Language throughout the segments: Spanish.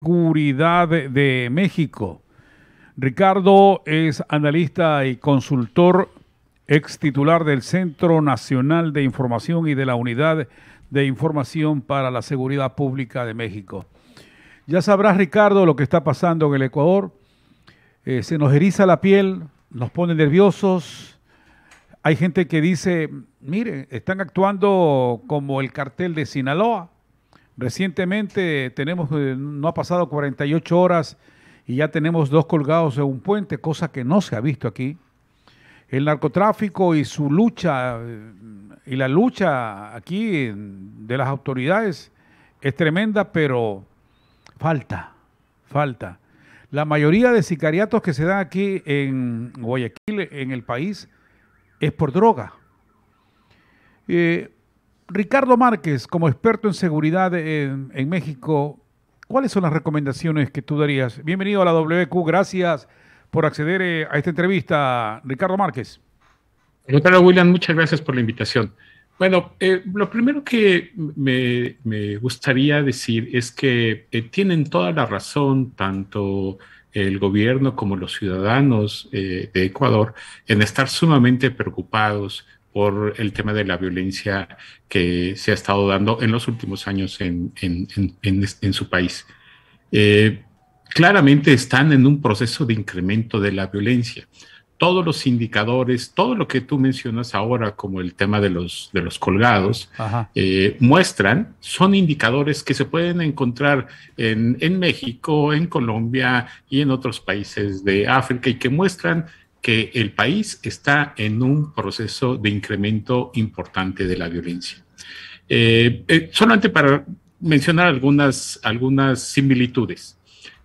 Seguridad de México. Ricardo es analista y consultor, ex titular del Centro Nacional de Información y de la Unidad de Información para la Seguridad Pública de México. Ya sabrás, Ricardo, lo que está pasando en el Ecuador. Se nos eriza la piel, nos pone nerviosos. Hay gente que dice, mire, están actuando como el cartel de Sinaloa. Recientemente no ha pasado 48 horas y ya tenemos dos colgados de un puente, cosa que no se ha visto aquí. El narcotráfico y su lucha, y la lucha aquí de las autoridades es tremenda, pero falta. La mayoría de sicariatos que se dan aquí en Guayaquil, en el país, es por droga. Ricardo Márquez, como experto en seguridad en México, ¿cuáles son las recomendaciones que tú darías? Bienvenido a la WQ, gracias por acceder a esta entrevista, Ricardo Márquez. Doctora William, muchas gracias por la invitación. Bueno, lo primero que me gustaría decir es que tienen toda la razón, tanto el gobierno como los ciudadanos de Ecuador, en estar sumamente preocupados por el tema de la violencia que se ha estado dando en los últimos años en su país. Claramente están en un proceso de incremento de la violencia. Todos los indicadores, todo lo que tú mencionas ahora, como el tema de los colgados, son indicadores que se pueden encontrar en México, en Colombia y en otros países de África y que muestran que el país está en un proceso de incremento importante de la violencia. Solamente para mencionar algunas similitudes.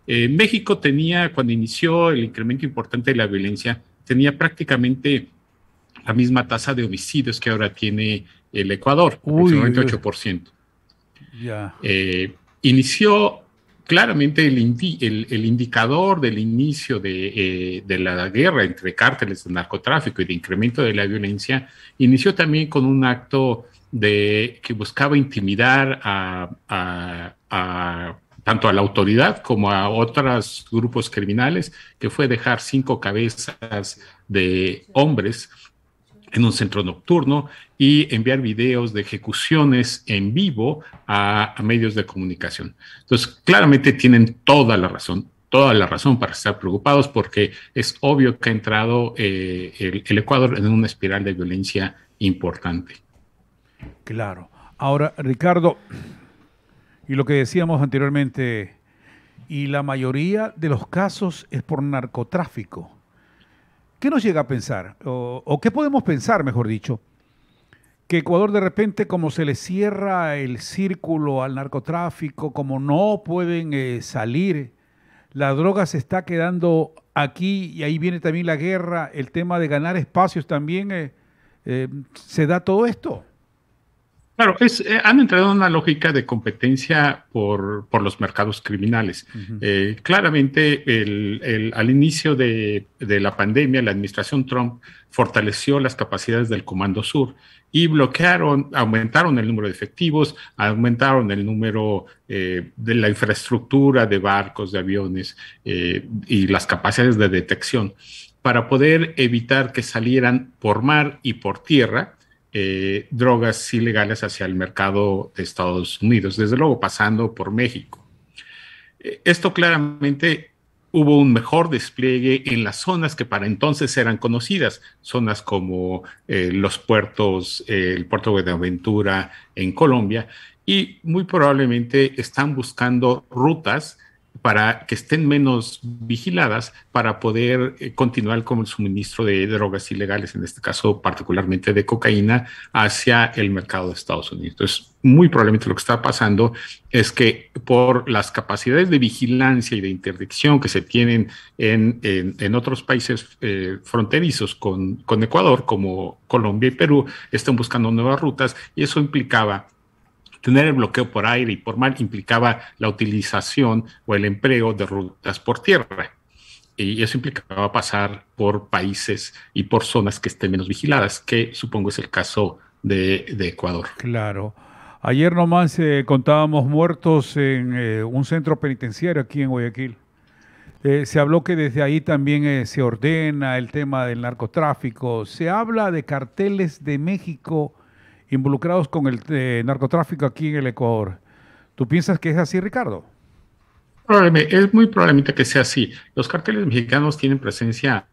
México tenía, cuando inició el incremento importante de la violencia, tenía prácticamente la misma tasa de homicidios que ahora tiene el Ecuador, aproximadamente 8%. Ya. Inició claramente el indicador del inicio de la guerra entre cárteles de narcotráfico y de incremento de la violencia, inició también con un acto que buscaba intimidar tanto a la autoridad como a otros grupos criminales, que fue dejar 5 cabezas de hombres en un centro nocturno y enviar videos de ejecuciones en vivo a medios de comunicación. Entonces, claramente tienen toda la razón para estar preocupados, porque es obvio que ha entrado el Ecuador en una espiral de violencia importante. Claro. Ahora, Ricardo, y lo que decíamos anteriormente, y la mayoría de los casos es por narcotráfico. ¿Qué nos llega a pensar? ¿O qué podemos pensar, mejor dicho? Que Ecuador de repente, como se le cierra el círculo al narcotráfico, como no pueden salir, la droga se está quedando aquí y ahí viene también la guerra, el tema de ganar espacios también, ¿se da todo esto? Claro, han entrado en una lógica de competencia por los mercados criminales. Claramente, al inicio de la pandemia, la administración Trump fortaleció las capacidades del Comando Sur y aumentaron el número de efectivos, aumentaron el número de la infraestructura de barcos, de aviones y las capacidades de detección para poder evitar que salieran por mar y por tierra drogas ilegales hacia el mercado de Estados Unidos, desde luego pasando por México. Esto claramente hubo un mejor despliegue en las zonas que para entonces eran conocidas, zonas como los puertos, el puerto de Buenaventura en Colombia, y muy probablemente están buscando rutas para que estén menos vigiladas para poder continuar con el suministro de drogas ilegales, en este caso particularmente de cocaína, hacia el mercado de Estados Unidos. Entonces, muy probablemente lo que está pasando es que por las capacidades de vigilancia y de interdicción que se tienen en otros países fronterizos con Ecuador, como Colombia y Perú, están buscando nuevas rutas, y eso implicaba tener el bloqueo por aire y por mar, implicaba la utilización o el empleo de rutas por tierra. Y eso implicaba pasar por países y por zonas que estén menos vigiladas, que supongo es el caso de Ecuador. Claro. Ayer nomás contábamos muertos en un centro penitenciario aquí en Guayaquil. Se habló que desde ahí también se ordena el tema del narcotráfico. Se habla de carteles de México involucrados con el narcotráfico aquí en el Ecuador. ¿Tú piensas que es así, Ricardo? Es muy probablemente que sea así. Los carteles mexicanos tienen presencia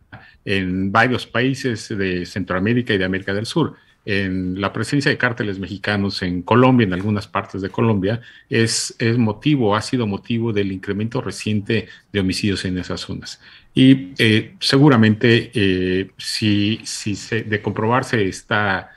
en varios países de Centroamérica y de América del Sur. La presencia de cárteles mexicanos en Colombia, en algunas partes de Colombia, ha sido motivo del incremento reciente de homicidios en esas zonas. Y seguramente, de comprobarse esta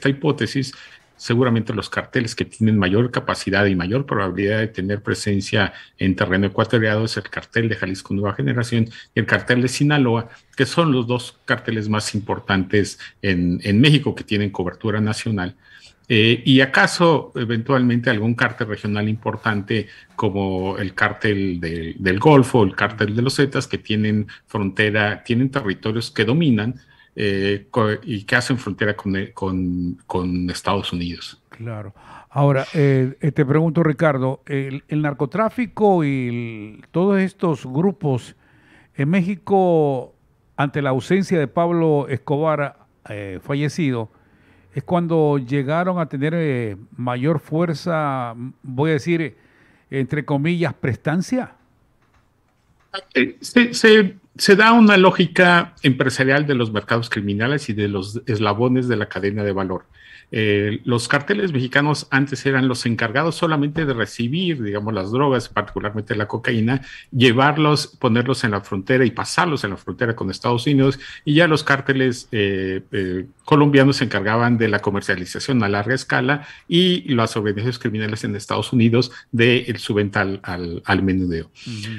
hipótesis, seguramente los carteles que tienen mayor capacidad y mayor probabilidad de tener presencia en terreno ecuatoriano es el cartel de Jalisco Nueva Generación y el cartel de Sinaloa, que son los dos carteles más importantes en México que tienen cobertura nacional. Y acaso eventualmente algún cártel regional importante como el cártel del Golfo, el cártel de los Zetas, que tienen territorios que dominan y que hacen frontera con Estados Unidos. Claro. Ahora, te pregunto, Ricardo, el narcotráfico y todos estos grupos en México, ante la ausencia de Pablo Escobar, fallecido, es cuando llegaron a tener mayor fuerza, voy a decir, entre comillas, prestancia. Se da una lógica empresarial de los mercados criminales y de los eslabones de la cadena de valor. Los carteles mexicanos antes eran los encargados solamente de recibir, digamos, las drogas, particularmente la cocaína, ponerlos en la frontera y pasarlos en la frontera con Estados Unidos, y ya los cárteles colombianos se encargaban de la comercialización a larga escala y las organizaciones criminales en Estados Unidos de su venta al menudeo.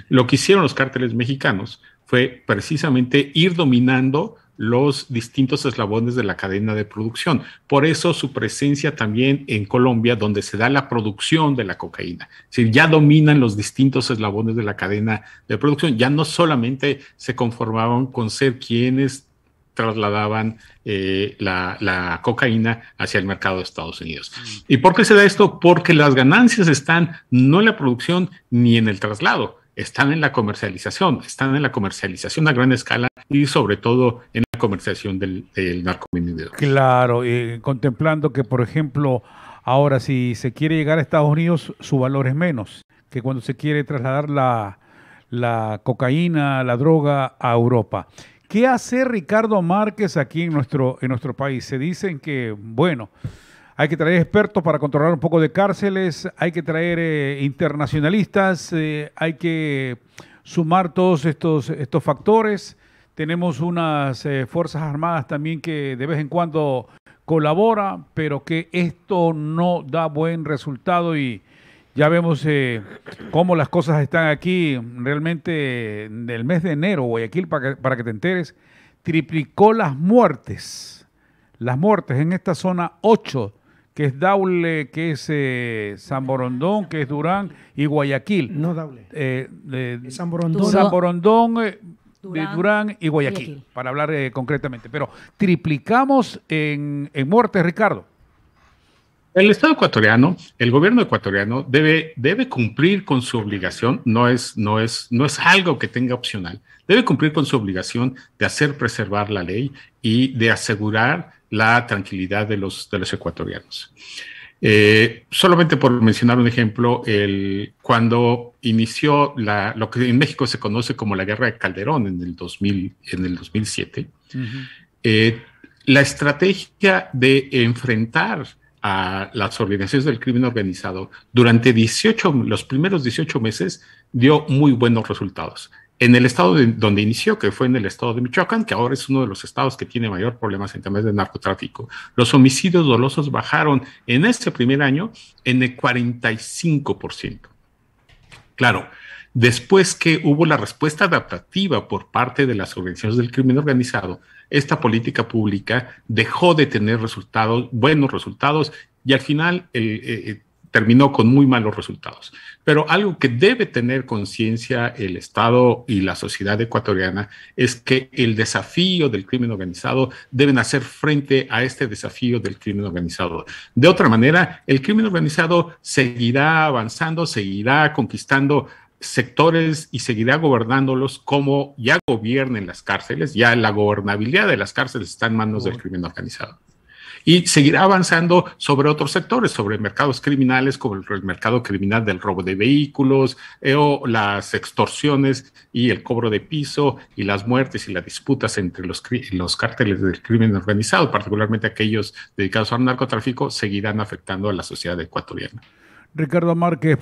Lo que hicieron los cárteles mexicanos fue precisamente ir dominando los distintos eslabones de la cadena de producción. Por eso su presencia también en Colombia, donde se da la producción de la cocaína. Es decir, ya dominan los distintos eslabones de la cadena de producción. Ya no solamente se conformaban con ser quienes trasladaban la cocaína hacia el mercado de Estados Unidos. ¿Y por qué se da esto? Porque las ganancias están no en la producción ni en el traslado, están en la comercialización a gran escala y sobre todo en la comercialización del narcomenudeo. Claro, contemplando que, por ejemplo, ahora si se quiere llegar a Estados Unidos, su valor es menos que cuando se quiere trasladar la cocaína, la droga a Europa. ¿Qué hace Ricardo Márquez aquí en nuestro país? Se dicen que, bueno, hay que traer expertos para controlar un poco de cárceles, hay que traer internacionalistas, hay que sumar todos estos factores. Tenemos unas Fuerzas Armadas también que de vez en cuando colabora, pero que esto no da buen resultado y ya vemos cómo las cosas están aquí. Realmente del mes de enero, Guayaquil, para que te enteres, triplicó las muertes en esta zona 8, que es Daule, que es San Borondón, que es Durán y Guayaquil. No Daule. San Borondón, Durán y Guayaquil, para hablar concretamente. Pero triplicamos en muertes, Ricardo. El Estado ecuatoriano, el gobierno ecuatoriano debe cumplir con su obligación, no es algo que tenga opcional, debe cumplir con su obligación de hacer preservar la ley y de asegurar la tranquilidad de los ecuatorianos. Solamente por mencionar un ejemplo, cuando inició lo que en México se conoce como la Guerra de Calderón en el 2007, la estrategia de enfrentar a las organizaciones del crimen organizado durante los primeros 18 meses dio muy buenos resultados. En el estado donde inició, que fue en el estado de Michoacán, que ahora es uno de los estados que tiene mayor problemas en temas de narcotráfico, los homicidios dolosos bajaron en este primer año en el 45%. Claro, después que hubo la respuesta adaptativa por parte de las organizaciones del crimen organizado, esta política pública dejó de tener buenos resultados, y al final terminó con muy malos resultados. Pero algo que debe tener conciencia el Estado y la sociedad ecuatoriana es que el desafío del crimen organizado deben hacer frente a este desafío del crimen organizado. De otra manera, el crimen organizado seguirá avanzando, seguirá conquistando sectores y seguirá gobernándolos como ya gobiernen las cárceles. Ya la gobernabilidad de las cárceles está en manos del crimen organizado. Y seguirá avanzando sobre otros sectores, sobre mercados criminales como el mercado criminal del robo de vehículos, o las extorsiones y el cobro de piso y las muertes y las disputas entre los cárteles del crimen organizado, particularmente aquellos dedicados al narcotráfico, seguirán afectando a la sociedad ecuatoriana. Ricardo Márquez.